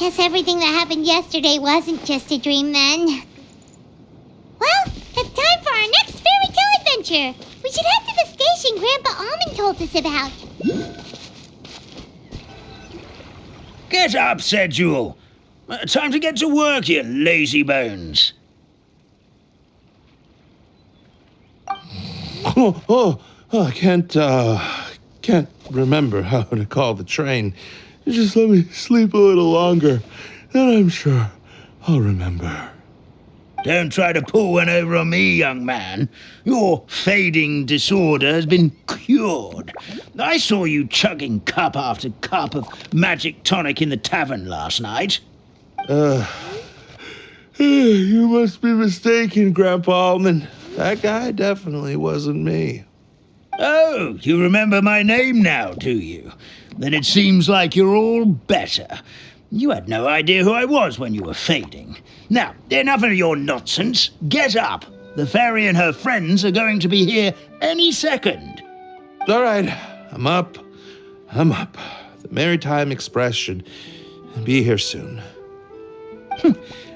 Guess everything that happened yesterday wasn't just a dream then. Well, it's time for our next fairy tale adventure. We should head to the station Grandpa Almond told us about. Get up, said Jewel. Time to get to work, you lazy bones. I can't remember how to call the train. Just let me sleep a little longer, then I'm sure I'll remember. Don't try to pull one over on me, young man. Your fading disorder has been cured. I saw you chugging cup after cup of magic tonic in the tavern last night. You must be mistaken, Grandpa Almond. That guy definitely wasn't me. Oh, you remember my name now, do you? Then it seems like you're all better. You had no idea who I was when you were fading. Now, enough of your nonsense. Get up. The fairy and her friends are going to be here any second. All right, I'm up. The Maritime Express should be here soon.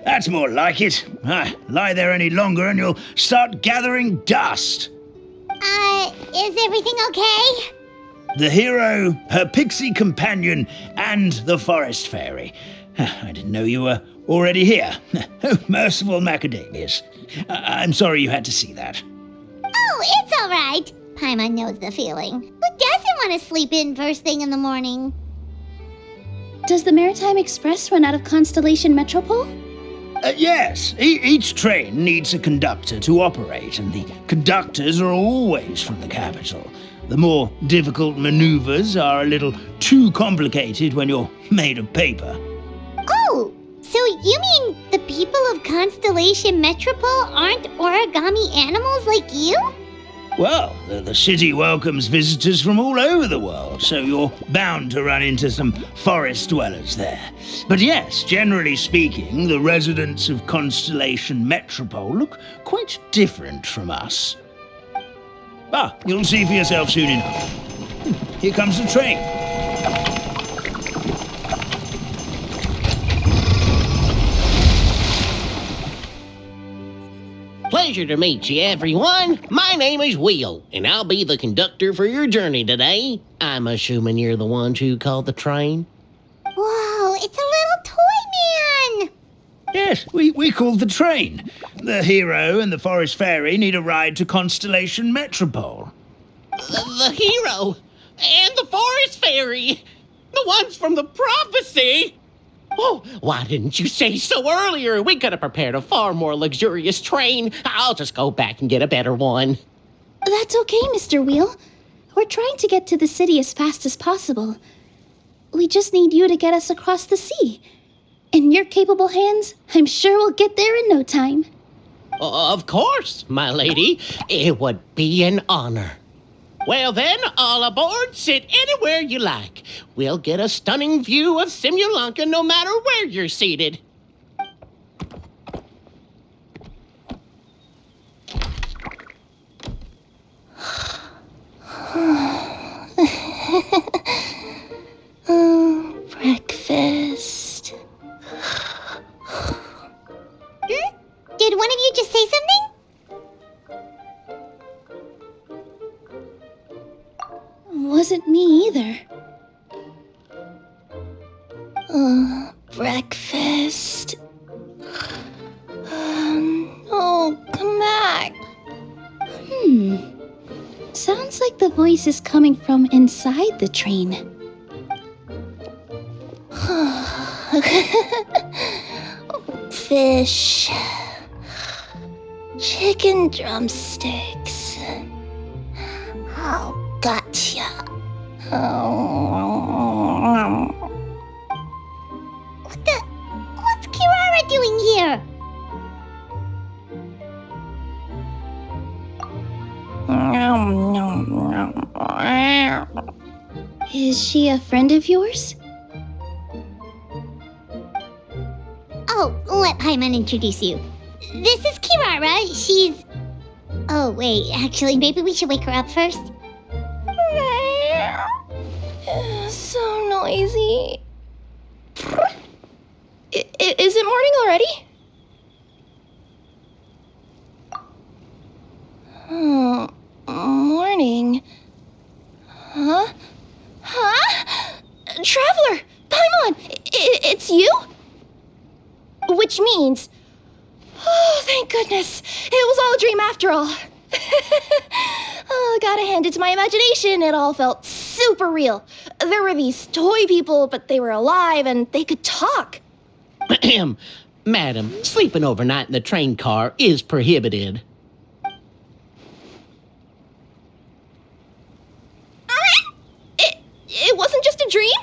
That's more like it. Lie there any longer and you'll start gathering dust. Is everything okay? The hero, her pixie companion, and the forest fairy. I didn't know you were already here. Oh, merciful macadamias. I'm sorry you had to see that. Oh, it's all right. Paimon knows the feeling. Who doesn't want to sleep in first thing in the morning? Does the Maritime Express run out of Constellation Metropole? Yes, each train needs a conductor to operate, and the conductors are always from the capital. The more difficult maneuvers are a little too complicated when you're made of paper. Oh, so you mean the people of Constellation Metropole aren't origami animals like you? Well, the city welcomes visitors from all over the world, so you're bound to run into some forest dwellers there. But yes, generally speaking, the residents of Constellation Metropole look quite different from us. You'll see for yourself soon enough. Here comes the train. Pleasure to meet you, everyone. My name is Will, and I'll be the conductor for your journey today. I'm assuming you're the ones who called the train. Whoa, it's a little toy man! Yes, we called the train. The hero and the forest fairy need a ride to Constellation Metropole. The hero and the forest fairy, the ones from the prophecy. Oh, why didn't you say so earlier? We could have prepared a far more luxurious train. I'll just go back and get a better one. That's okay, Mr. Wheel. We're trying to get to the city as fast as possible. We just need you to get us across the sea. In your capable hands, I'm sure we'll get there in no time. Of course, my lady. It would be an honor. Well then, all aboard, sit anywhere you like. We'll get a stunning view of Simulanka no matter where you're seated. Breakfast. Did one of you just say something? Wasn't me either. Breakfast. Oh, come back. Sounds like the voice is coming from inside the train. Fish. Chicken drumsticks. Oh, gotcha. What's Kirara doing here? Is she a friend of yours? Oh, let Paimon introduce you. This is Kirara. She's... Oh, wait. Actually, maybe we should wake her up first. So noisy. Is it morning already? Oh, morning. Huh? Traveler! Paimon! It's you? Which means... Oh, thank goodness. It was all a dream after all. Oh, gotta hand it to my imagination. It all felt super real. There were these toy people, but they were alive and they could talk. Madam, sleeping overnight in the train car is prohibited. It wasn't just a dream?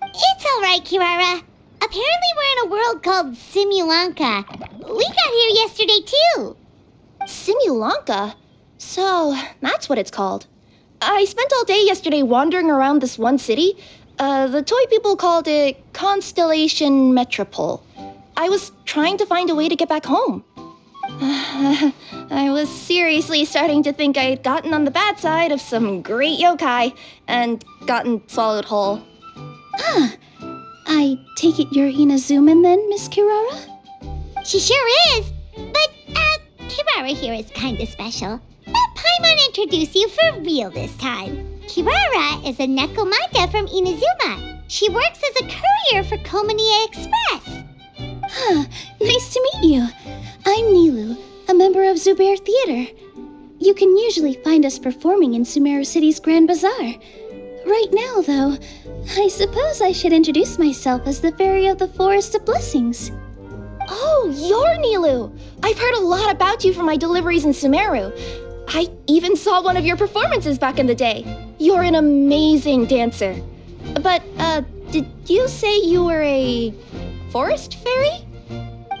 It's all right, Kirara. Apparently we're in a world called Simulanka. We got here yesterday, too. Simulanka? So, that's what it's called. I spent all day yesterday wandering around this one city. The toy people called it Constellation Metropole. I was trying to find a way to get back home. I was seriously starting to think I had gotten on the bad side of some great yokai and gotten swallowed whole. I take it you're Inazuman then, Miss Kirara? She sure is. But, Kirara here is kinda special. Let Paimon introduce you for real this time. Kirara is a Nekomata from Inazuma. She works as a courier for Komanie Express. Nice to meet you. I'm Nilu, a member of Zubair Theater. You can usually find us performing in Sumeru City's Grand Bazaar. Right now, though, I suppose I should introduce myself as the Fairy of the Forest of Blessings. Oh, you're Nilu! I've heard a lot about you from my deliveries in Sumeru. I even saw one of your performances back in the day. You're an amazing dancer. But, did you say you were a forest fairy?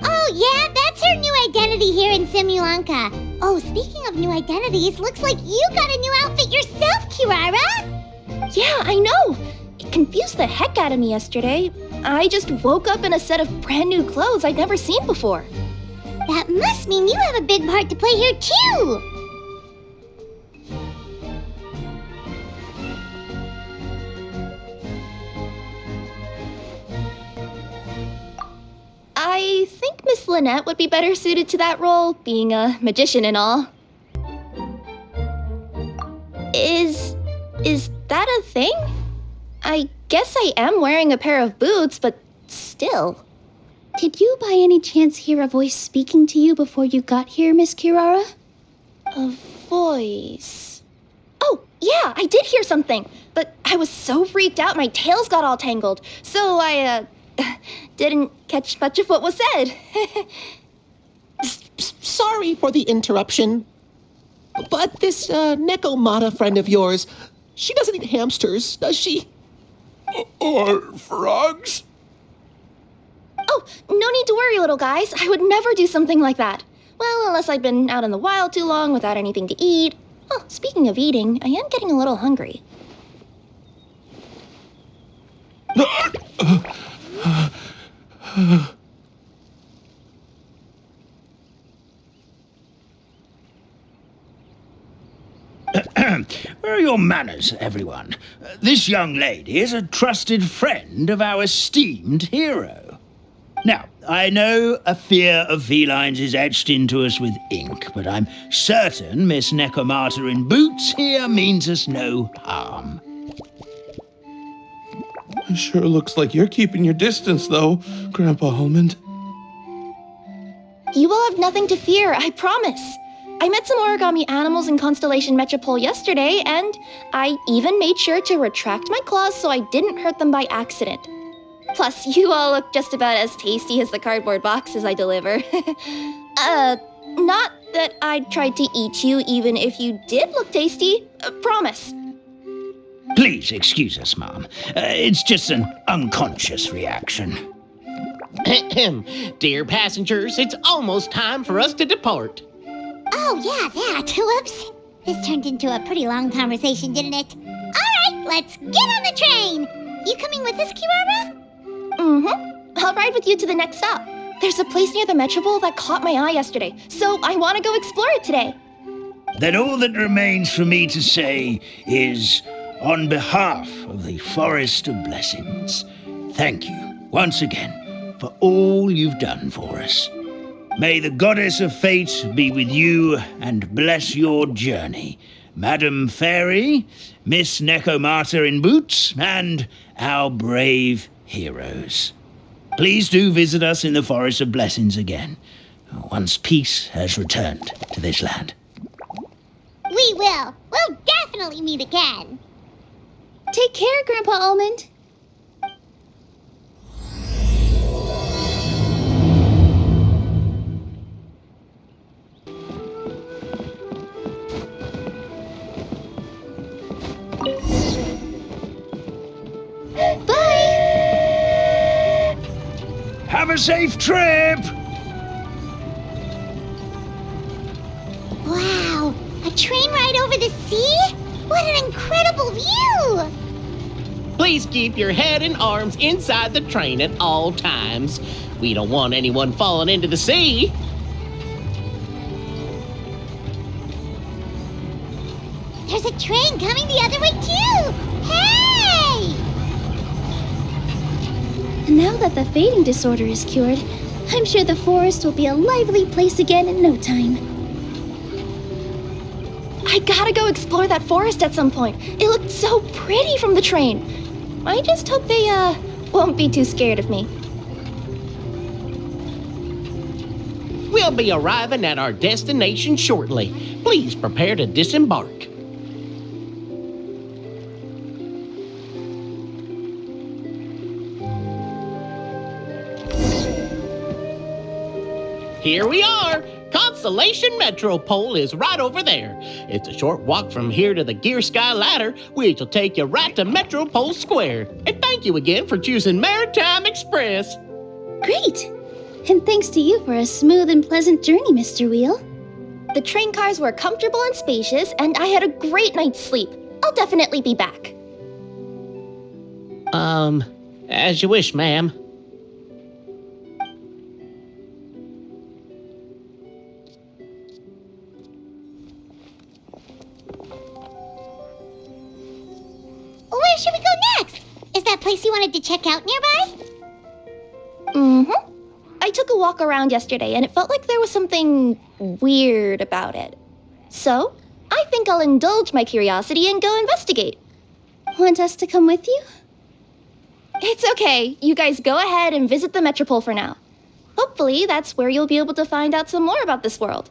Oh, yeah, that's her new identity here in Simulanka. Oh, speaking of new identities, looks like you got a new outfit yourself, Kirara! Yeah, I know! It confused the heck out of me yesterday. I just woke up in a set of brand new clothes I'd never seen before. That must mean you have a big part to play here, too! I think Miss Lynette would be better suited to that role, being a magician and all. Is that a thing? I guess I am wearing a pair of boots, but still. Did you by any chance hear a voice speaking to you before you got here, Miss Kirara? A voice... Oh, yeah, I did hear something, but I was so freaked out my tails got all tangled, so I, didn't catch much of what was said. Sorry for the interruption. But this Nekomata friend of yours, she doesn't eat hamsters, does she? Or frogs? Oh, no need to worry, little guys. I would never do something like that. Well, unless I'd been out in the wild too long without anything to eat. Oh, speaking of eating, I am getting a little hungry. Where are your manners, everyone? This young lady is a trusted friend of our esteemed hero. Now, I know a fear of felines is etched into us with ink, but I'm certain Miss Nekomata in boots here means us no harm. It sure looks like you're keeping your distance, though, Grandpa Almond. You will have nothing to fear, I promise. I met some origami animals in Constellation Metropole yesterday, and I even made sure to retract my claws so I didn't hurt them by accident. Plus, you all look just about as tasty as the cardboard boxes I deliver. Not that I'd try to eat you even if you did look tasty. Promise. Please excuse us, Mom. It's just an unconscious reaction. Dear passengers, it's almost time for us to depart. Oh, yeah, that. Whoops. This turned into a pretty long conversation, didn't it? All right, let's get on the train. You coming with us, Kirara? Mm-hmm. I'll ride with you to the next stop. There's a place near the Metropole that caught my eye yesterday, so I want to go explore it today. Then all that remains for me to say is, on behalf of the Forest of Blessings, thank you once again for all you've done for us. May the goddess of fate be with you and bless your journey. Madam Fairy, Miss Necomata in boots, and our brave heroes. Please do visit us in the Forest of Blessings again, once peace has returned to this land. We will. We'll definitely meet again. Take care, Grandpa Almond. Bye! Have a safe trip! Wow, a train ride over the sea? What an incredible view! Please keep your head and arms inside the train at all times. We don't want anyone falling into the sea. There's a train coming the other way too! Hey! And now that the fading disorder is cured, I'm sure the forest will be a lively place again in no time. I gotta go explore that forest at some point. It looked so pretty from the train. I just hope they, won't be too scared of me. We'll be arriving at our destination shortly. Please prepare to disembark. Here we are! Constellation Metropole is right over there. It's a short walk from here to the Gear Sky Ladder, which will take you right to Metropole Square. And thank you again for choosing Maritime Express. Great! And thanks to you for a smooth and pleasant journey, Mr. Wheel. The train cars were comfortable and spacious, and I had a great night's sleep. I'll definitely be back. As you wish, ma'am. Where should we go next? Is that place you wanted to check out nearby? Mm-hmm. I took a walk around yesterday, and it felt like there was something weird about it. So, I think I'll indulge my curiosity and go investigate. Want us to come with you? It's okay. You guys go ahead and visit the Metropole for now. Hopefully, that's where you'll be able to find out some more about this world.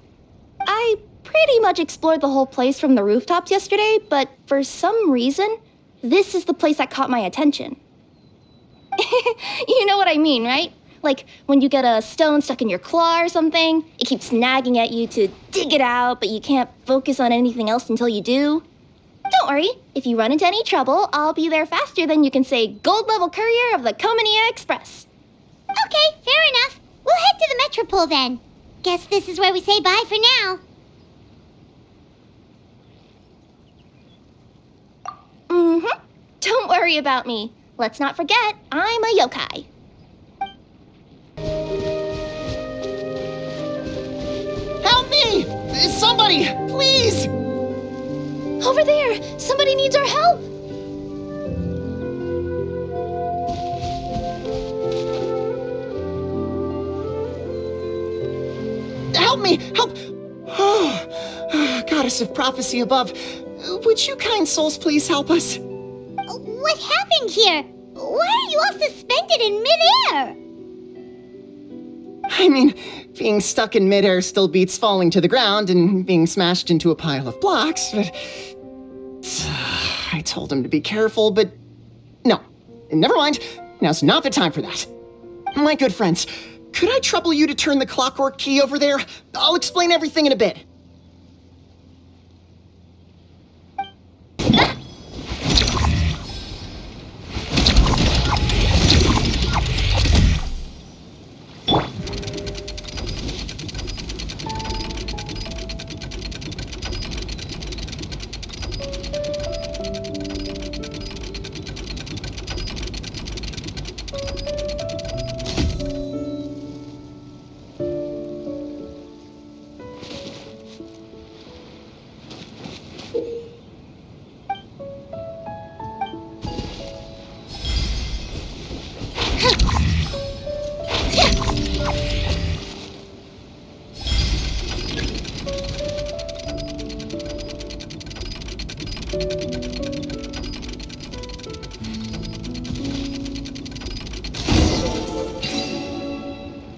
I pretty much explored the whole place from the rooftops yesterday, but for some reason, this is the place that caught my attention. You know what I mean, right? Like when you get a stone stuck in your claw or something, it keeps nagging at you to dig it out, but you can't focus on anything else until you do. Don't worry, if you run into any trouble, I'll be there faster than you can say gold-level courier of the Comania Express. Okay, fair enough. We'll head to the Metropole then. Guess this is where we say bye for now. Mm-hmm. Don't worry about me. Let's not forget, I'm a yokai. Help me! Somebody, please! Over there! Somebody needs our help! Help me! Help! Oh, goddess of prophecy above, would you kind souls please help us? What happened here? Why are you all suspended in midair? I mean, being stuck in midair still beats falling to the ground and being smashed into a pile of blocks, but... I told him to be careful, but... No, never mind. Now's not the time for that. My good friends, could I trouble you to turn the clockwork key over there? I'll explain everything in a bit.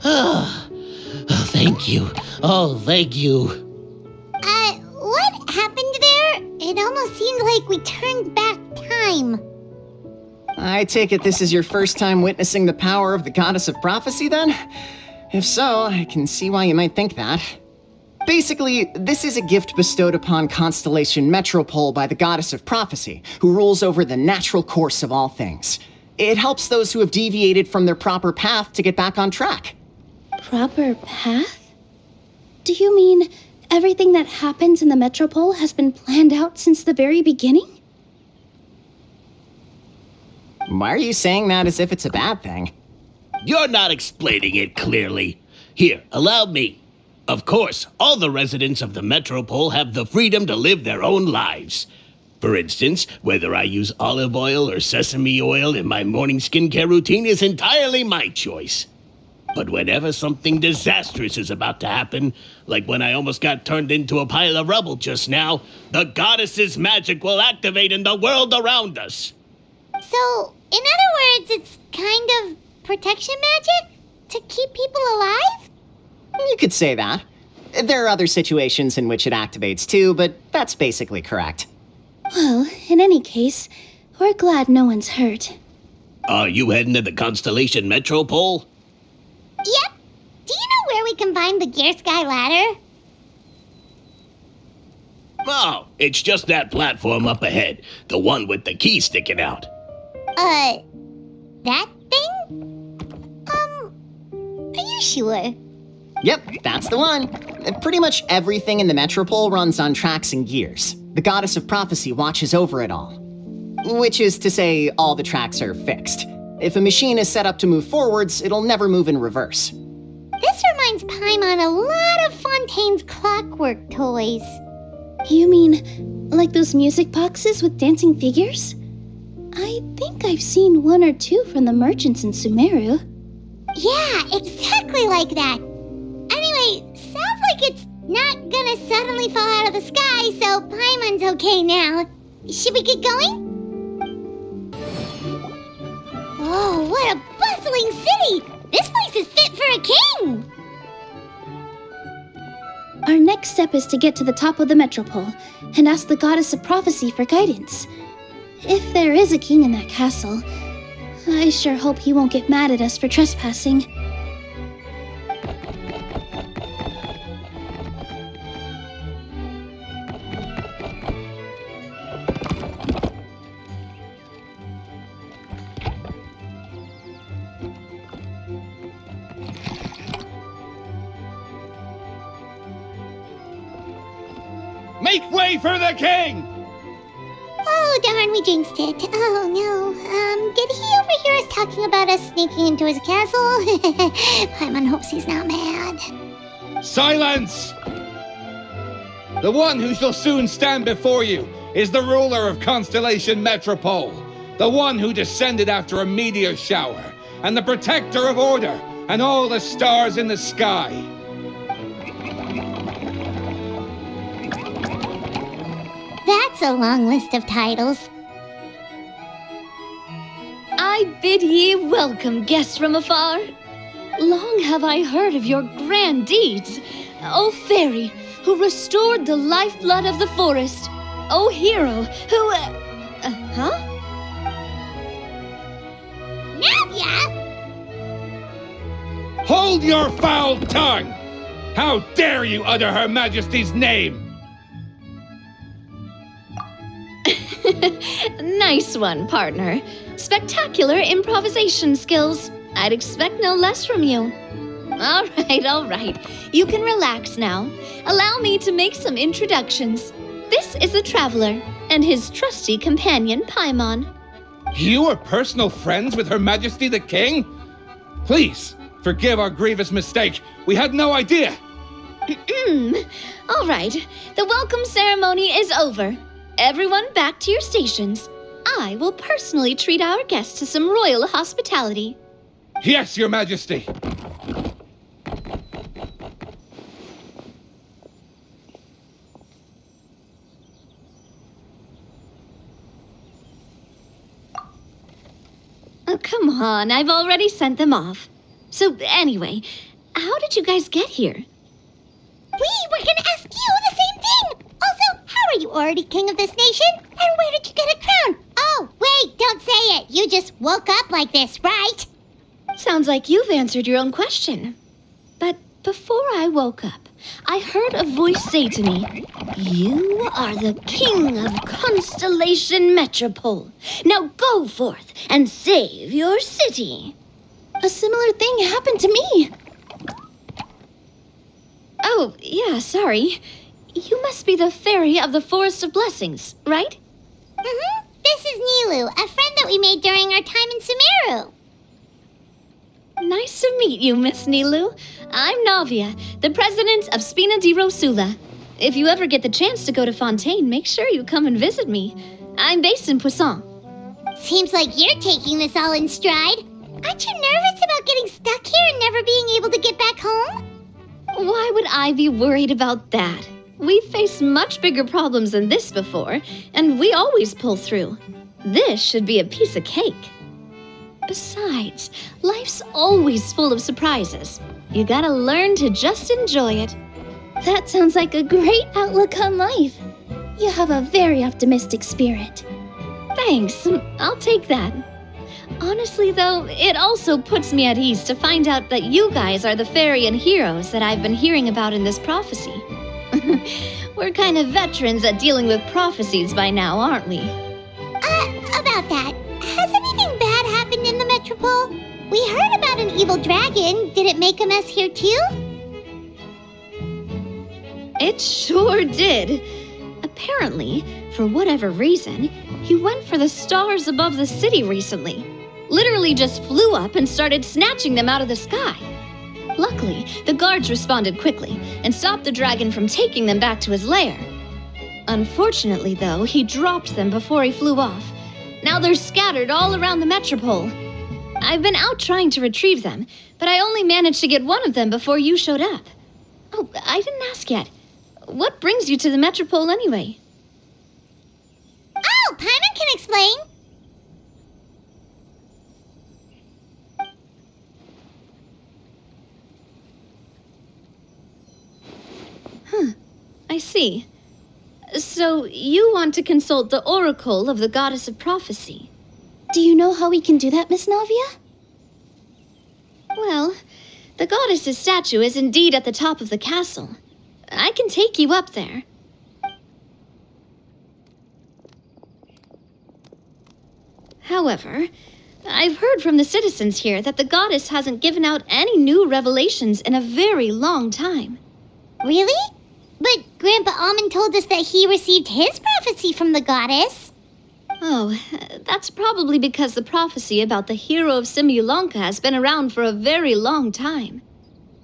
Oh, thank you. Oh, thank you. What happened there? It almost seemed like we turned back time. I take it this is your first time witnessing the power of the goddess of prophecy, then? If so, I can see why you might think that. Basically, this is a gift bestowed upon Constellation Metropole by the goddess of prophecy, who rules over the natural course of all things. It helps those who have deviated from their proper path to get back on track. Proper path? Do you mean everything that happens in the Metropole has been planned out since the very beginning? Why are you saying that as if it's a bad thing? You're not explaining it clearly. Here, allow me. Of course, all the residents of the Metropole have the freedom to live their own lives. For instance, whether I use olive oil or sesame oil in my morning skincare routine is entirely my choice. But whenever something disastrous is about to happen, like when I almost got turned into a pile of rubble just now, the goddess's magic will activate in the world around us. So, in other words, it's kind of protection magic? To keep people alive? You could say that. There are other situations in which it activates too, but that's basically correct. Well, in any case, we're glad no one's hurt. Are you heading to the Constellation Metropole? Yep. Do you know where we can find the Gear Sky ladder? Oh, it's just that platform up ahead. The one with the key sticking out. That thing? Are you sure? Yep, that's the one. Pretty much everything in the Metropole runs on tracks and gears. The goddess of prophecy watches over it all. Which is to say, all the tracks are fixed. If a machine is set up to move forwards, it'll never move in reverse. This reminds Paimon a lot of Fontaine's clockwork toys. You mean like those music boxes with dancing figures? I think I've seen one or two from the merchants in Sumeru. Yeah, exactly like that. Anyway, sounds like it's not gonna suddenly fall out of the sky, so Paimon's okay now. Should we get going? Oh, what a bustling city! This place is fit for a king! Our next step is to get to the top of the Metropole and ask the goddess of prophecy for guidance. If there is a king in that castle, I sure hope he won't get mad at us for trespassing. Make way for the king! Oh, darn, we jinxed it. Oh, no. Did he overhear us talking about us sneaking into his castle? Paimon hopes he's not mad. Silence! The one who shall soon stand before you is the ruler of Constellation Metropole, the one who descended after a meteor shower, and the protector of order and all the stars in the sky. That's a long list of titles. I bid ye welcome, guests from afar. Long have I heard of your grand deeds, O fairy, who restored the lifeblood of the forest, O hero, who... huh? Navia! Hold your foul tongue! How dare you utter Her Majesty's name? Nice one, partner. Spectacular improvisation skills. I'd expect no less from you. All right. You can relax now. Allow me to make some introductions. This is the Traveler, and his trusty companion, Paimon. You are personal friends with Her Majesty the King? Please, forgive our grievous mistake. We had no idea. All right. The welcome ceremony is over. Everyone back to your stations. I will personally treat our guests to some royal hospitality. Yes, Your Majesty. come on, I've already sent them off. So anyway, how did you guys get here? We were gonna ask you the same thing! Also, how are you already king of this nation? And where did you get a crown? Oh, wait, don't say it! You just woke up like this, right? Sounds like you've answered your own question. But before I woke up, I heard a voice say to me, "You are the king of Constellation Metropole. Now go forth and save your city." A similar thing happened to me. Oh, yeah, sorry. You must be the fairy of the Forest of Blessings, right? Mm-hmm. This is Nilu, a friend that we made during our time in Sumeru. Nice to meet you, Miss Nilu. I'm Navia, the president of Spina di Rosula. If you ever get the chance to go to Fontaine, make sure you come and visit me. I'm based in Poisson. Seems like you're taking this all in stride. Aren't you nervous about getting stuck here and never being able to get back home? Why would I be worried about that? We've faced much bigger problems than this before, and we always pull through. This should be a piece of cake. Besides, life's always full of surprises. You gotta learn to just enjoy it. That sounds like a great outlook on life. You have a very optimistic spirit. Thanks, I'll take that. Honestly, though, it also puts me at ease to find out that you guys are the fairy and heroes that I've been hearing about in this prophecy. We're kind of veterans at dealing with prophecies by now, aren't we? About that, has anything bad happened in the Metropole? We heard about an evil dragon. Did it make a mess here too? It sure did. Apparently, for whatever reason, he went for the stars above the city recently. Literally just flew up and started snatching them out of the sky. Luckily, the guards responded quickly and stopped the dragon from taking them back to his lair. Unfortunately, though, he dropped them before he flew off. Now they're scattered all around the Metropole. I've been out trying to retrieve them, but I only managed to get one of them before you showed up. Oh, I didn't ask yet. What brings you to the Metropole anyway? Oh, Paimon can explain. I see. So you want to consult the oracle of the goddess of prophecy? Do you know how we can do that, Miss Navia? Well, the goddess's statue is indeed at the top of the castle. I can take you up there. However, I've heard from the citizens here that the goddess hasn't given out any new revelations in a very long time. Really? But Grandpa Almond told us that he received his prophecy from the goddess. Oh, that's probably because the prophecy about the hero of Simulanka has been around for a very long time.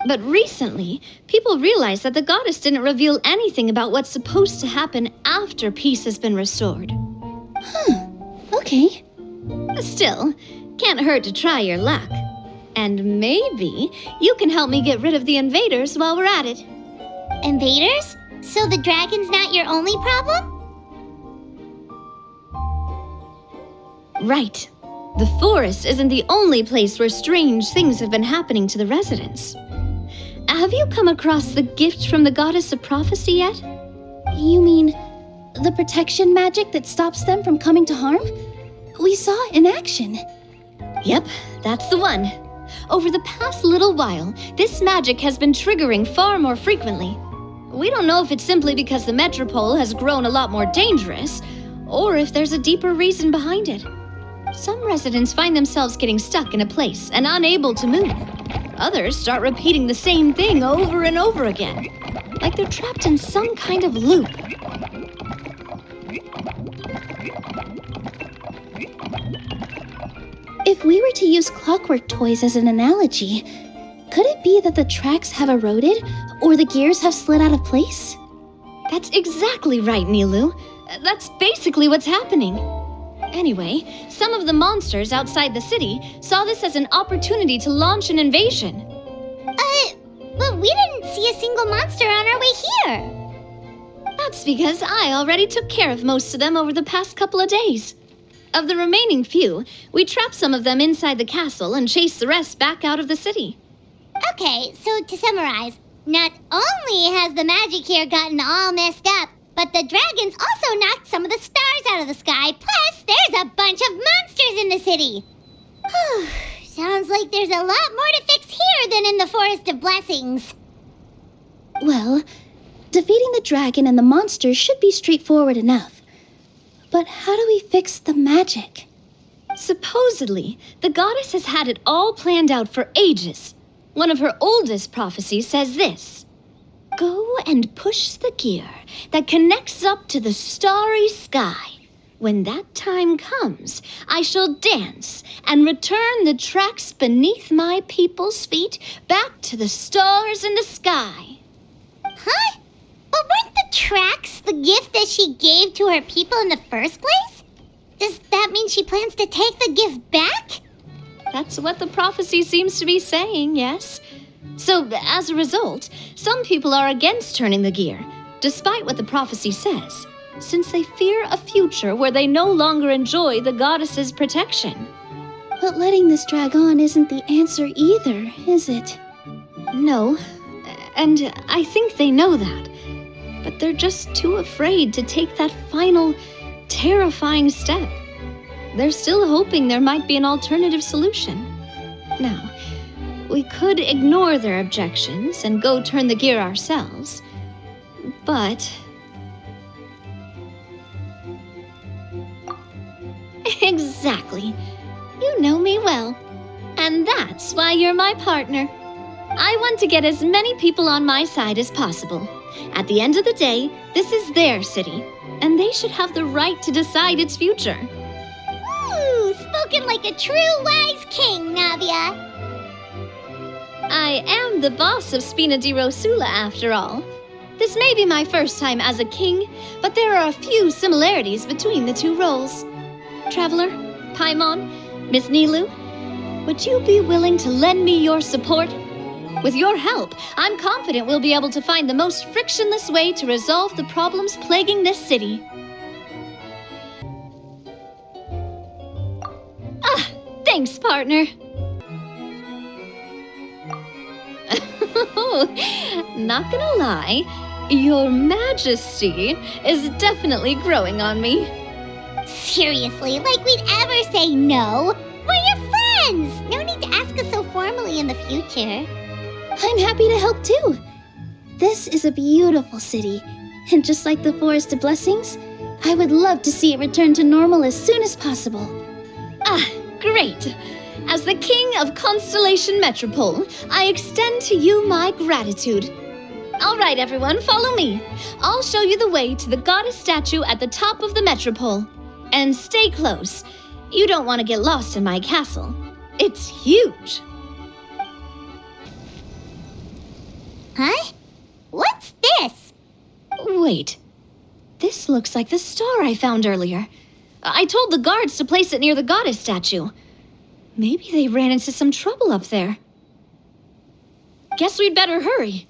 But recently, people realized that the goddess didn't reveal anything about what's supposed to happen after peace has been restored. Okay. Still, can't hurt to try your luck. And maybe you can help me get rid of the invaders while we're at it. Invaders? So the dragon's not your only problem? Right. The forest isn't the only place where strange things have been happening to the residents. Have you come across the gift from the goddess of prophecy yet? You mean the protection magic that stops them from coming to harm? We saw it in action. Yep, that's the one. Over the past little while, this magic has been triggering far more frequently. We don't know if it's simply because the Metropole has grown a lot more dangerous, or if there's a deeper reason behind it. Some residents find themselves getting stuck in a place and unable to move. Others start repeating the same thing over and over again, like they're trapped in some kind of loop. If we were to use clockwork toys as an analogy, could it be that the tracks have eroded or the gears have slid out of place? That's exactly right, Nilu. That's basically what's happening. Anyway, some of the monsters outside the city saw this as an opportunity to launch an invasion. But we didn't see a single monster on our way here. That's because I already took care of most of them over the past couple of days. Of the remaining few, we trap some of them inside the castle and chase the rest back out of the city. Okay, so to summarize, not only has the magic here gotten all messed up, but the dragons also knocked some of the stars out of the sky, plus there's a bunch of monsters in the city. Sounds like there's a lot more to fix here than in the Forest of Blessings. Well, defeating the dragon and the monsters should be straightforward enough. But how do we fix the magic? Supposedly, the goddess has had it all planned out for ages. One of her oldest prophecies says this: "Go and push the gear that connects up to the starry sky. When that time comes, I shall dance and return the tracks beneath my people's feet back to the stars in the sky." Huh? But weren't the tracks the gift that she gave to her people in the first place? Does that mean she plans to take the gift back? That's what the prophecy seems to be saying, yes. So, as a result, some people are against turning the gear, despite what the prophecy says, since they fear a future where they no longer enjoy the goddess's protection. But letting this drag on isn't the answer either, is it? No, and I think they know that. But they're just too afraid to take that final, terrifying step. They're still hoping there might be an alternative solution. Now, we could ignore their objections and go turn the gear ourselves, but... Exactly. You know me well. And that's why you're my partner. I want to get as many people on my side as possible. At the end of the day, this is their city, and they should have the right to decide its future. Ooh, spoken like a true wise king, Navia. I am the boss of Spina di Rosula, after all. This may be my first time as a king, but there are a few similarities between the two roles. Traveler, Paimon, Miss Nilu, would you be willing to lend me your support? With your help, I'm confident we'll be able to find the most frictionless way to resolve the problems plaguing this city. Thanks, partner. Not gonna lie, Your Majesty is definitely growing on me. Seriously, like we'd ever say no. We're your friends. No need to ask us so formally in the future. I'm happy to help too. This is a beautiful city, and just like the Forest of Blessings, I would love to see it return to normal as soon as possible. Great. As the King of Constellation Metropole, I extend to you my gratitude. All right, everyone, follow me. I'll show you the way to the goddess statue at the top of the Metropole. And stay close. You don't want to get lost in my castle. It's huge. Huh? What's this? Wait. This looks like the star I found earlier. I told the guards to place it near the goddess statue. Maybe they ran into some trouble up there. Guess we'd better hurry.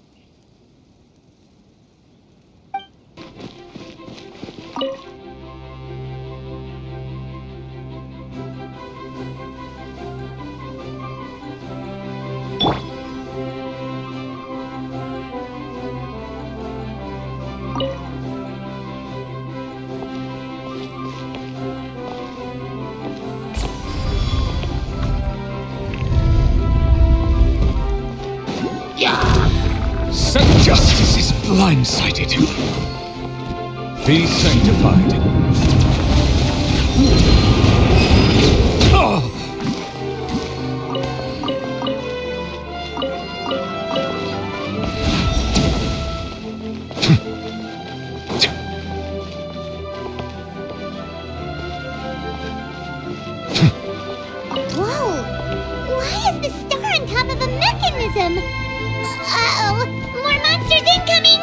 Justice is blindsided. Be sanctified. Oh! Whoa! Why is the star on top of a mechanism? Uh-oh! More monsters incoming!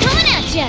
Coming at ya!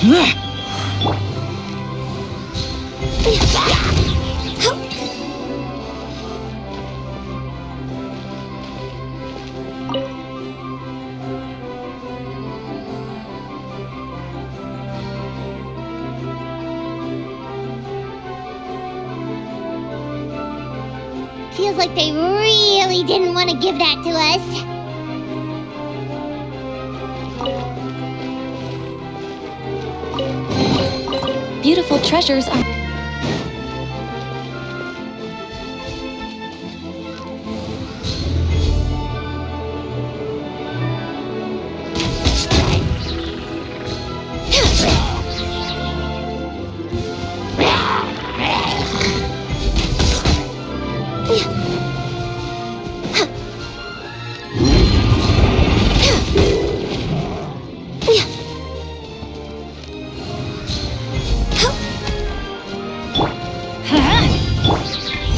Feels like they really didn't want to give that to us. Beautiful treasures are...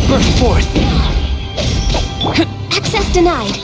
Burst forth! Access denied.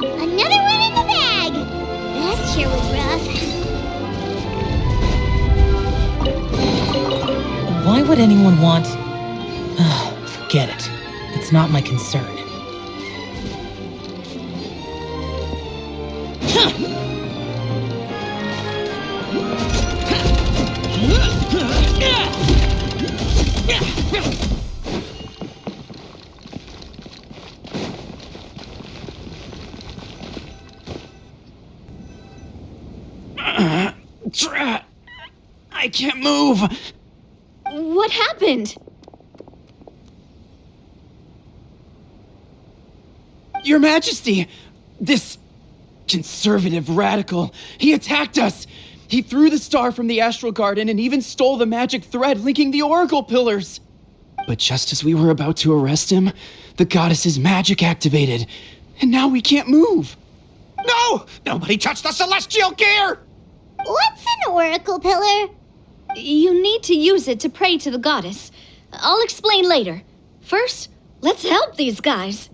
Another one in the bag! That sure was rough. Why would anyone want... Forget it. It's not my concern. Drat! I can't move! What happened? Your Majesty! This conservative radical, he attacked us! He threw the star from the Astral Garden and even stole the magic thread linking the Oracle Pillars! But just as we were about to arrest him, the goddess's magic activated, and now we can't move! No! Nobody touched the celestial gear! What's an oracle pillar? You need to use it to pray to the goddess. I'll explain later. First, let's help these guys.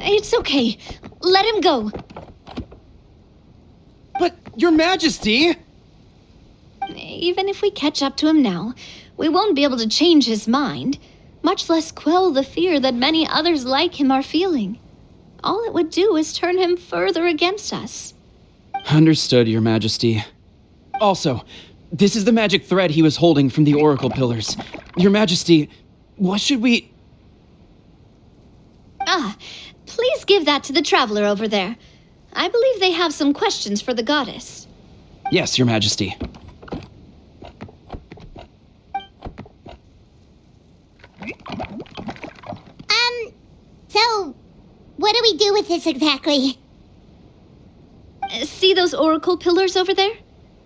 It's okay. Let him go. But, Your Majesty! Even if we catch up to him now, we won't be able to change his mind, much less quell the fear that many others like him are feeling. All it would do is turn him further against us. Understood, Your Majesty. Also, this is the magic thread he was holding from the Oracle Pillars. Your Majesty, what should we... Please give that to the traveler over there. I believe they have some questions for the goddess. Yes, Your Majesty. So, what do we do with this exactly? See those oracle pillars over there?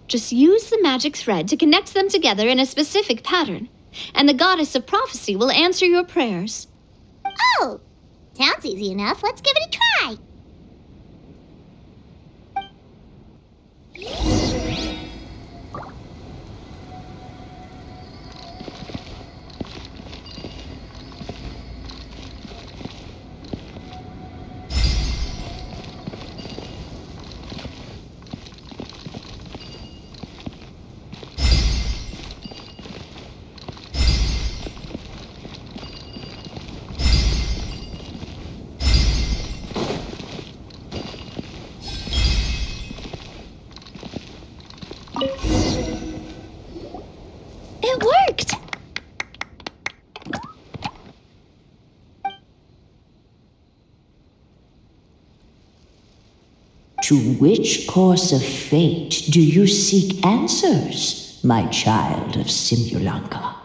Just use the magic thread to connect them together in a specific pattern, and the goddess of prophecy will answer your prayers. Oh! Sounds easy enough. Let's give it a try. It worked! To which course of fate do you seek answers, my child of Simulanka?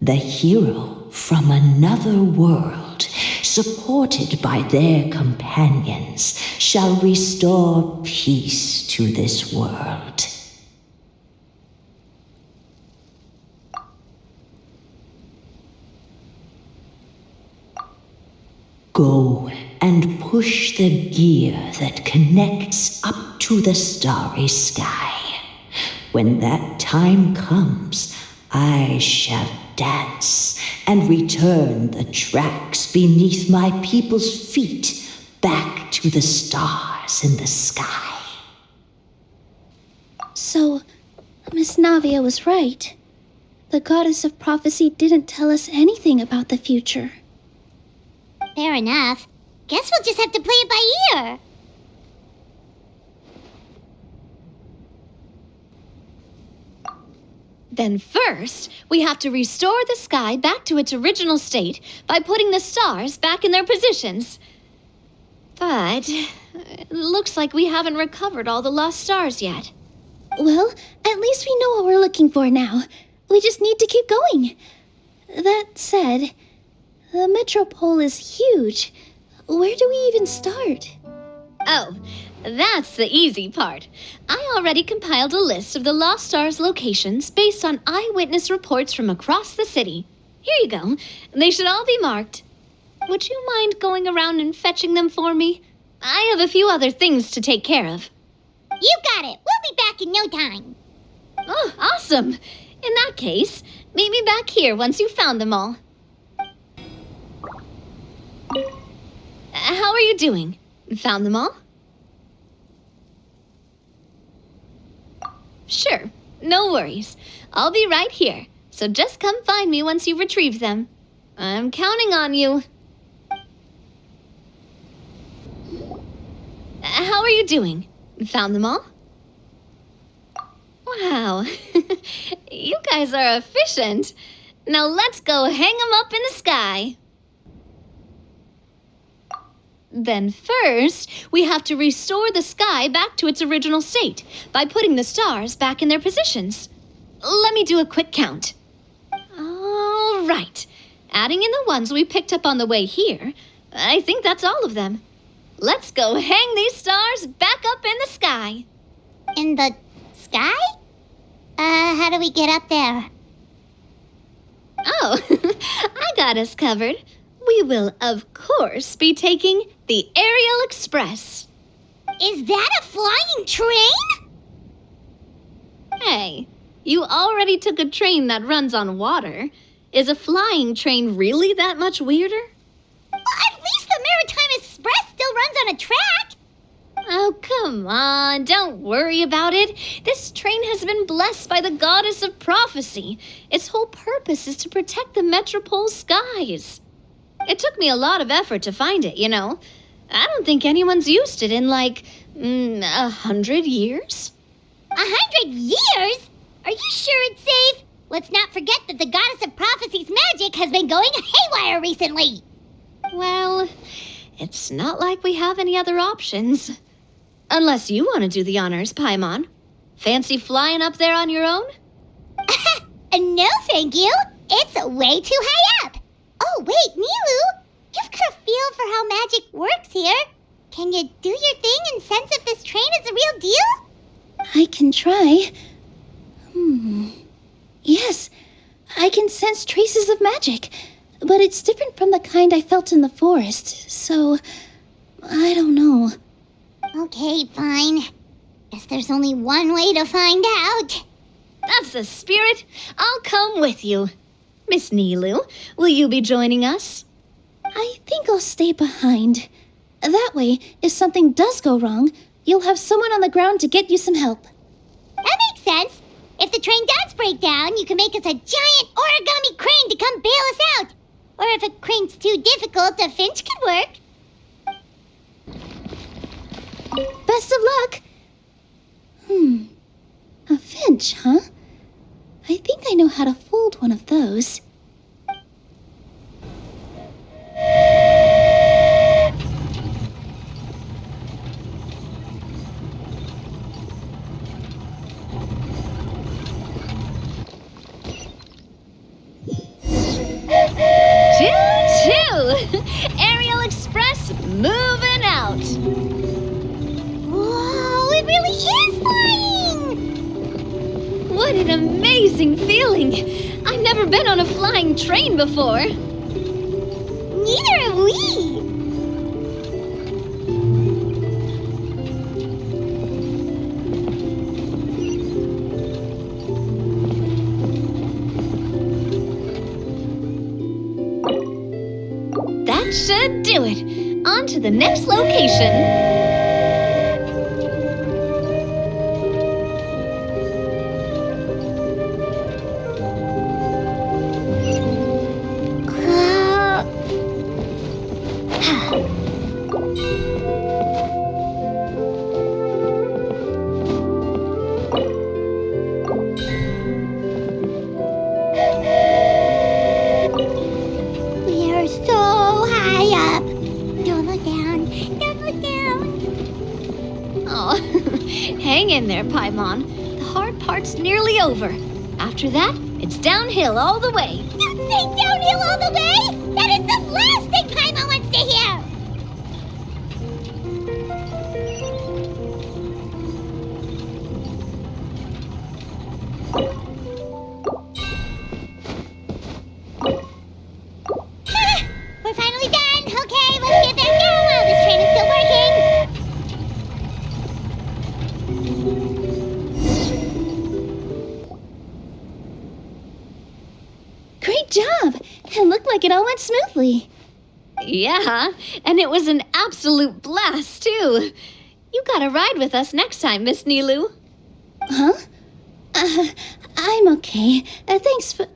The hero from another world, supported by their companions, shall restore peace to this world. Go and push the gear that connects up to the starry sky. When that time comes, I shall dance and return the tracks beneath my people's feet back to the stars in the sky. So, Miss Navia was right. The goddess of prophecy didn't tell us anything about the future. Fair enough. Guess we'll just have to play it by ear. Then first, we have to restore the sky back to its original state by putting the stars back in their positions. But it looks like we haven't recovered all the lost stars yet. Well, at least we know what we're looking for now. We just need to keep going. That said, the metropole is huge. Where do we even start? Oh, that's the easy part. I already compiled a list of the Lost Stars locations based on eyewitness reports from across the city. Here you go. They should all be marked. Would you mind going around and fetching them for me? I have a few other things to take care of. You got it. We'll be back in no time. Oh, awesome. In that case, meet me back here once you've found them all. How are you doing? Found them all? Sure, no worries. I'll be right here, so just come find me once you've retrieved them. I'm counting on you. How are you doing? Found them all? Wow, you guys are efficient. Now let's go hang them up in the sky. Then first, we have to restore the sky back to its original state by putting the stars back in their positions. Let me do a quick count. All right. Adding in the ones we picked up on the way here, I think that's all of them. Let's go hang these stars back up in the sky. In the sky? How do we get up there? Oh, I got us covered. We will, of course, be taking the Aerial Express. Is that a flying train? Hey, you already took a train that runs on water. Is a flying train really that much weirder? Well, at least the Maritime Express still runs on a track. Oh, come on, don't worry about it. This train has been blessed by the goddess of prophecy. Its whole purpose is to protect the metropole's skies. It took me a lot of effort to find it, you know. I don't think anyone's used it in, 100 years. 100 years? Are you sure it's safe? Let's not forget that the goddess of prophecy's magic has been going haywire recently. Well, it's not like we have any other options. Unless you want to do the honors, Paimon. Fancy flying up there on your own? No, thank you. It's way too high up. Oh, wait, Nilu, you've got a feel for how magic works here. Can you do your thing and sense if this train is the real deal? I can try. Yes, I can sense traces of magic, but it's different from the kind I felt in the forest, so I don't know. Okay, fine. Guess there's only one way to find out. That's the spirit. I'll come with you. Miss Nilu, will you be joining us? I think I'll stay behind. That way, if something does go wrong, you'll have someone on the ground to get you some help. That makes sense. If the train does break down, you can make us a giant origami crane to come bail us out. Or if a crane's too difficult, a finch could work. Best of luck! A finch, huh? I think I know how to fold one of those. Choo-choo! Aerial Express moving out. Whoa, it really is flying! What an amazing feeling! I've never been on a flying train before. Neither have we! That should do it. On to the next location. We are so high up. Don't look down. Don't look down. Oh, hang in there, Paimon. The hard part's nearly over. After that, it's downhill all the way. Don't say downhill all the way! That is the last thing Paimon wants to hear! We're finally done! Okay, let's get back down while this train is still working! Great job! It looked like it all went smoothly. Yeah, and it was an absolute blast, too. You gotta ride with us next time, Miss Nilu. Huh? I'm okay. Thanks for...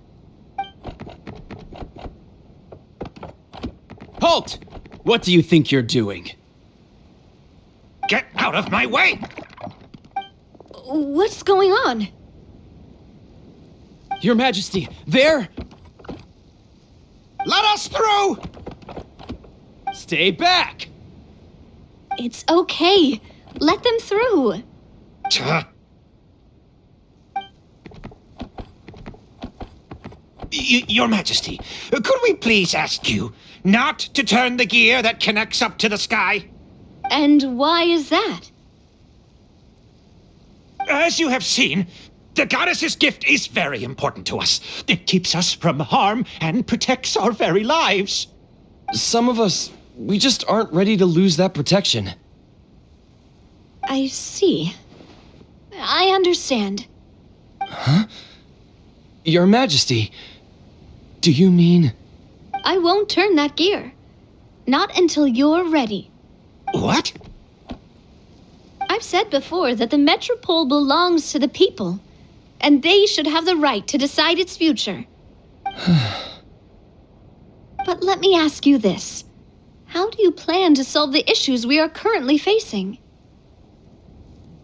Halt! What do you think you're doing? Get out of my way! What's going on? Your Majesty, there! Let us through! Stay back! It's okay. Let them through. Your Majesty, could we please ask you not to turn the gear that connects up to the sky? And why is that? As you have seen, the goddess's gift is very important to us. It keeps us from harm and protects our very lives. Some of us, we just aren't ready to lose that protection. I see. I understand. Your Majesty, do you mean... I won't turn that gear. Not until you're ready. What? I've said before that the Metropole belongs to the people, and they should have the right to decide its future. But let me ask you this. How do you plan to solve the issues we are currently facing?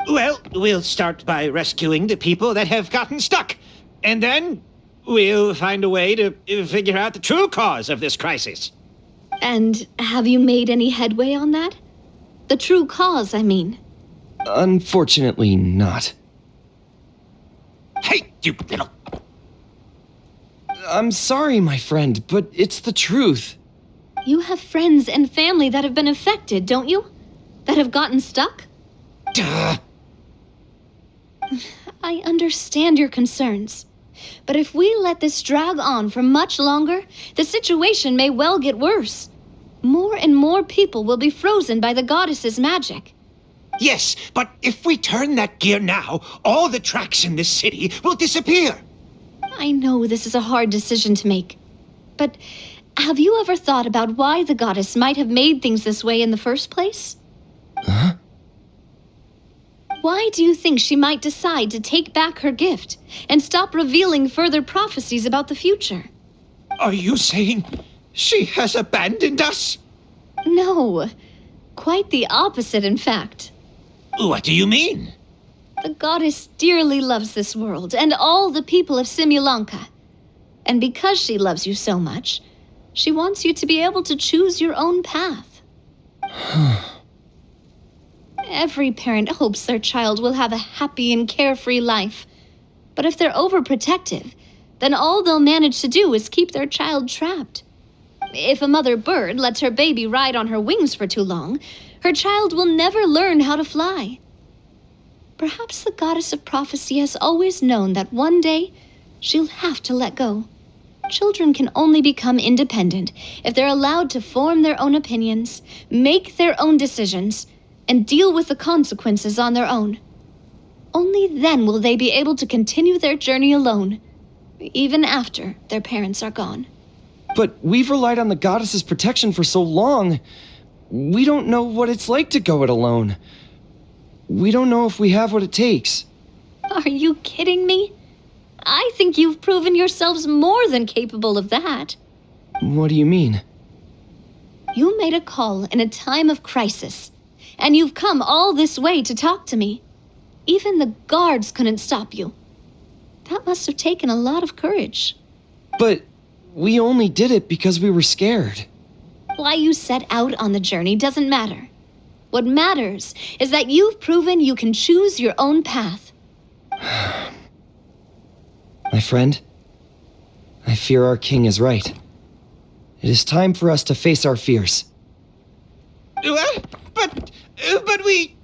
Well, we'll start by rescuing the people that have gotten stuck. And then we'll find a way to figure out the true cause of this crisis. And have you made any headway on that? The true cause, I mean. Unfortunately not. Hey, you little... I'm sorry, my friend, but it's the truth. You have friends and family that have been affected, don't you? That have gotten stuck? Duh. I understand your concerns. But if we let this drag on for much longer, the situation may well get worse. More and more people will be frozen by the goddess's magic. Yes, but if we turn that gear now, all the tracks in this city will disappear. I know this is a hard decision to make. But have you ever thought about why the goddess might have made things this way in the first place? Huh? Why do you think she might decide to take back her gift and stop revealing further prophecies about the future? Are you saying she has abandoned us? No, quite the opposite, in fact. What do you mean? The goddess dearly loves this world and all the people of Simulanka. And because she loves you so much, she wants you to be able to choose your own path. Every parent hopes their child will have a happy and carefree life. But if they're overprotective, then all they'll manage to do is keep their child trapped. If a mother bird lets her baby ride on her wings for too long, her child will never learn how to fly. Perhaps the goddess of prophecy has always known that one day she'll have to let go. Children can only become independent if they're allowed to form their own opinions, make their own decisions, and deal with the consequences on their own. Only then will they be able to continue their journey alone, even after their parents are gone. But we've relied on the goddess's protection for so long. We don't know what it's like to go it alone. We don't know if we have what it takes. Are you kidding me? I think you've proven yourselves more than capable of that. What do you mean? You made a call in a time of crisis, and you've come all this way to talk to me. Even the guards couldn't stop you. That must have taken a lot of courage. But we only did it because we were scared. Why you set out on the journey doesn't matter. What matters is that you've proven you can choose your own path. My friend, I fear our king is right. It is time for us to face our fears. But we...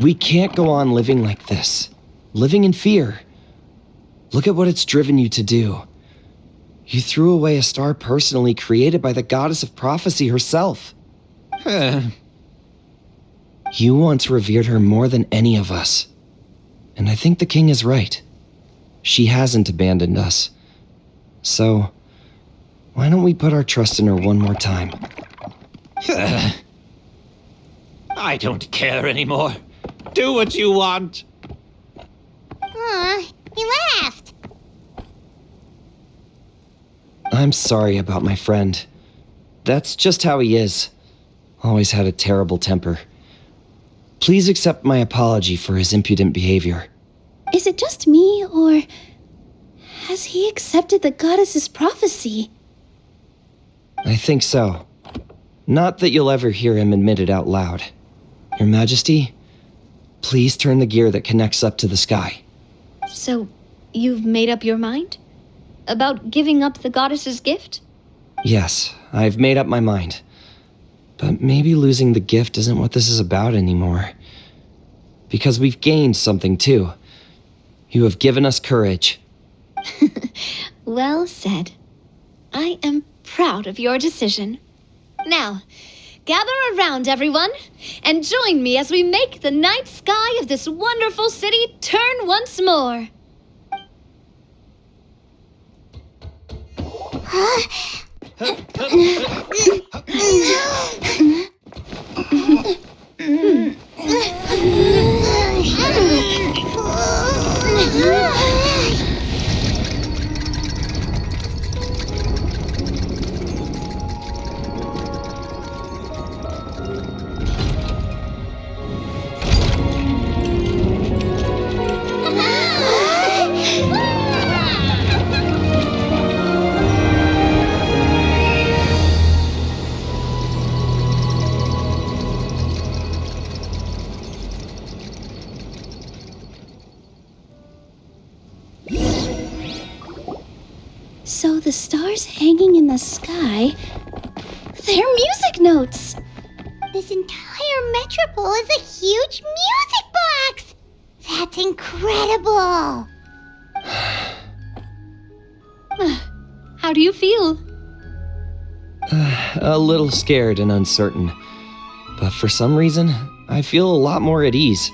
We can't go on living like this. Living in fear. Look at what it's driven you to do. You threw away a star personally created by the goddess of prophecy herself. You once revered her more than any of us. And I think the king is right. She hasn't abandoned us. So, why don't we put our trust in her one more time? I don't care anymore. Do what you want. Aw, he laughed. I'm sorry about my friend. That's just how he is. Always had a terrible temper. Please accept my apology for his impudent behavior. Is it just me, or has he accepted the goddess's prophecy? I think so. Not that you'll ever hear him admit it out loud. Your Majesty, please turn the gear that connects up to the sky. So, you've made up your mind? About giving up the goddess's gift? Yes, I've made up my mind. But maybe losing the gift isn't what this is about anymore. Because we've gained something too. You have given us courage. Well said. I am proud of your decision. Now, gather around, everyone, and join me as we make the night sky of this wonderful city turn once more. So the stars hanging in the sky, they're music notes. This entire metropole is a huge music box. That's incredible! How do you feel? A little scared and uncertain. But for some reason, I feel a lot more at ease.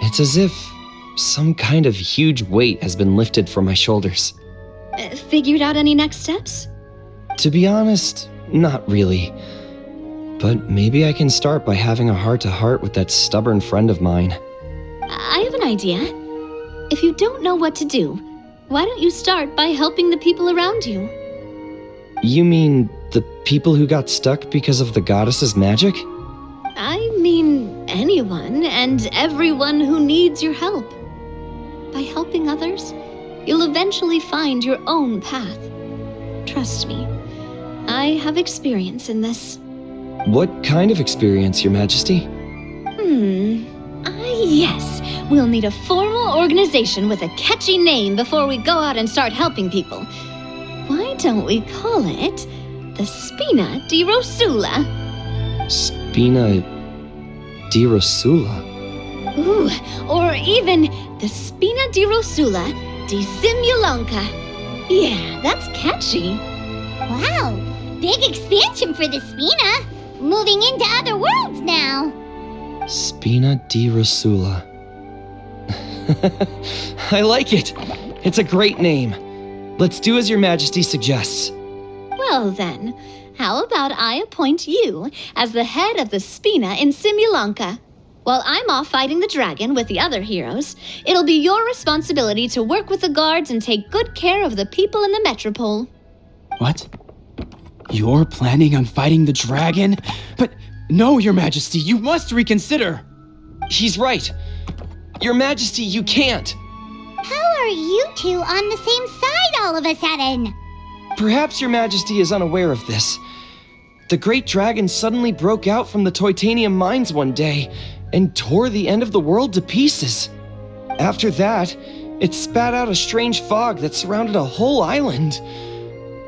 It's as if some kind of huge weight has been lifted from my shoulders. Figured out any next steps? To be honest, not really. But maybe I can start by having a heart-to-heart with that stubborn friend of mine. I have an idea. If you don't know what to do, why don't you start by helping the people around you? You mean the people who got stuck because of the goddess's magic? I mean anyone and everyone who needs your help. By helping others, you'll eventually find your own path. Trust me, I have experience in this. What kind of experience, Your Majesty? Yes. We'll need a formal organization with a catchy name before we go out and start helping people. Why don't we call it the Spina di Rosula? Spina di Rosula? Ooh, or even the Spina di Rosula di Simulanka. Yeah, that's catchy. Wow, big expansion for the Spina. Moving into other worlds now. Spina di Rosula. I like it. It's a great name. Let's do as Your Majesty suggests. Well then, how about I appoint you as the head of the Spina in Simulanka? While I'm off fighting the dragon with the other heroes, it'll be your responsibility to work with the guards and take good care of the people in the metropole. What? You're planning on fighting the dragon? But no, Your Majesty, you must reconsider. He's right. Your Majesty, you can't. How are you two on the same side all of a sudden? Perhaps Your Majesty is unaware of this. The great dragon suddenly broke out from the Titanium mines one day and tore the end of the world to pieces. After that, it spat out a strange fog that surrounded a whole island.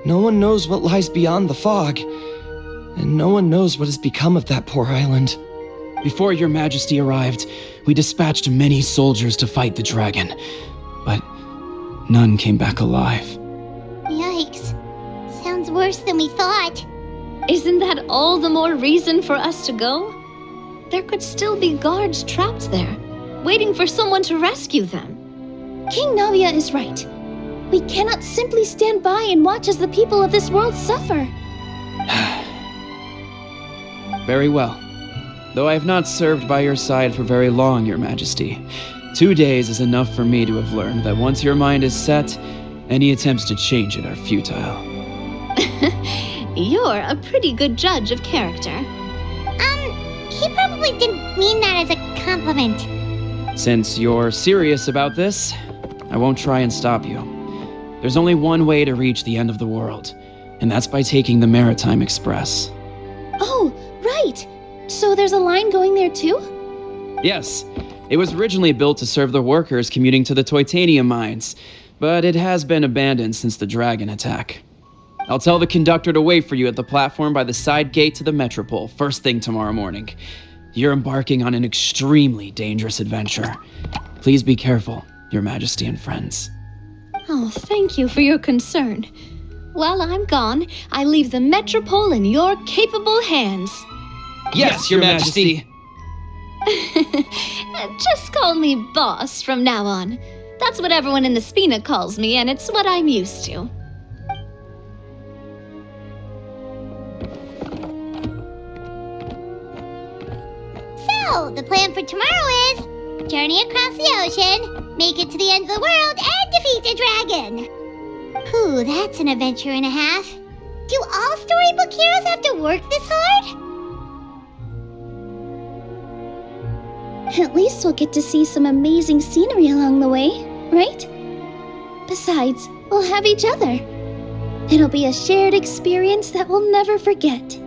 No one knows what lies beyond the fog, and no one knows what has become of that poor island. Before Your Majesty arrived, we dispatched many soldiers to fight the dragon, but none came back alive. Yikes. Sounds worse than we thought. Isn't that all the more reason for us to go? There could still be guards trapped there, waiting for someone to rescue them. King Navia is right. We cannot simply stand by and watch as the people of this world suffer. Very well. Though I have not served by your side for very long, Your Majesty, 2 days is enough for me to have learned that once your mind is set, any attempts to change it are futile. You're a pretty good judge of character. He probably didn't mean that as a compliment. Since you're serious about this, I won't try and stop you. There's only one way to reach the end of the world, and that's by taking the Maritime Express. Oh, right. So there's a line going there too? Yes, it was originally built to serve the workers commuting to the Titanium mines, but it has been abandoned since the dragon attack. I'll tell the conductor to wait for you at the platform by the side gate to the Metropole first thing tomorrow morning. You're embarking on an extremely dangerous adventure. Please be careful, Your Majesty and friends. Oh, thank you for your concern. While I'm gone, I leave the Metropole in your capable hands. Yes, Your Majesty. Just call me boss from now on. That's what everyone in the Spina calls me, and it's what I'm used to. So, the plan for tomorrow is journey across the ocean, make it to the end of the world, and defeat a dragon. Whew, that's an adventure and a half. Do all storybook heroes have to work this hard? At least we'll get to see some amazing scenery along the way, right? Besides, we'll have each other. It'll be a shared experience that we'll never forget.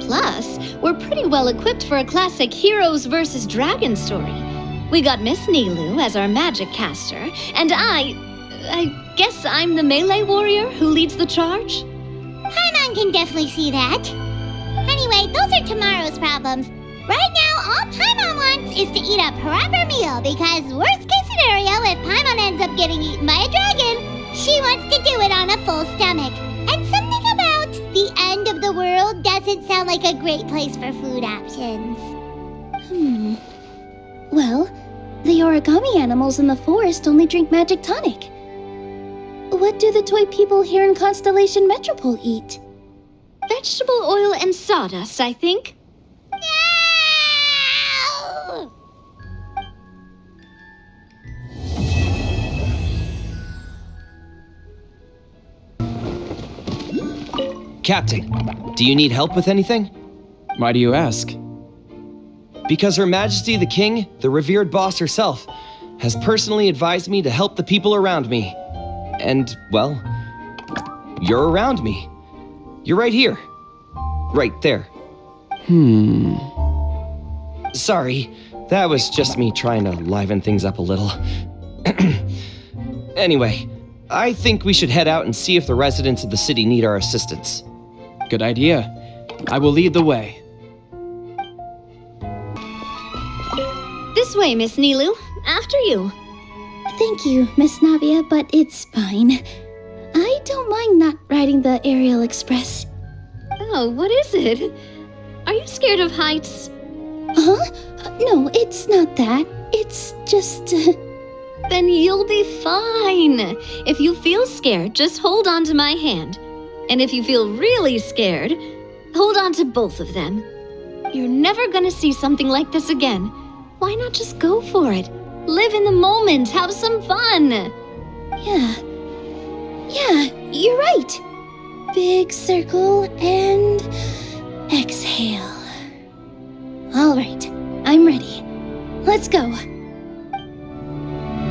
Plus, we're pretty well equipped for a classic Heroes vs. Dragon story. We got Miss Nilu as our magic caster, and I guess I'm the melee warrior who leads the charge? Paimon can definitely see that. Anyway, those are tomorrow's problems. Right now, all Paimon wants is to eat a proper meal because worst case scenario, if Paimon ends up getting eaten by a dragon, she wants to do it on a full stomach. And something about the end of the world doesn't sound like a great place for food options. Well, the origami animals in the forest only drink magic tonic. What do the toy people here in Constellation Metropole eat? Vegetable oil and sawdust, I think. No! Captain, do you need help with anything? Why do you ask? Because Her Majesty the King, the revered boss herself, has personally advised me to help the people around me. And, well, you're around me. You're right here. Right there. Sorry, that was just me trying to liven things up a little. Anyway, I think we should head out and see if the residents of the city need our assistance. Good idea. I will lead the way. This way, Miss Nilu. After you. Thank you, Miss Navia, but it's fine. I don't mind not riding the Aerial Express. Oh, what is it? Are you scared of heights? Huh? No, it's not that. It's just... Then you'll be fine. If you feel scared, just hold on to my hand. And if you feel really scared, hold on to both of them. You're never gonna see something like this again. Why not just go for it? Live in the moment, have some fun. Yeah, you're right. Big circle and exhale. All right, I'm ready. Let's go.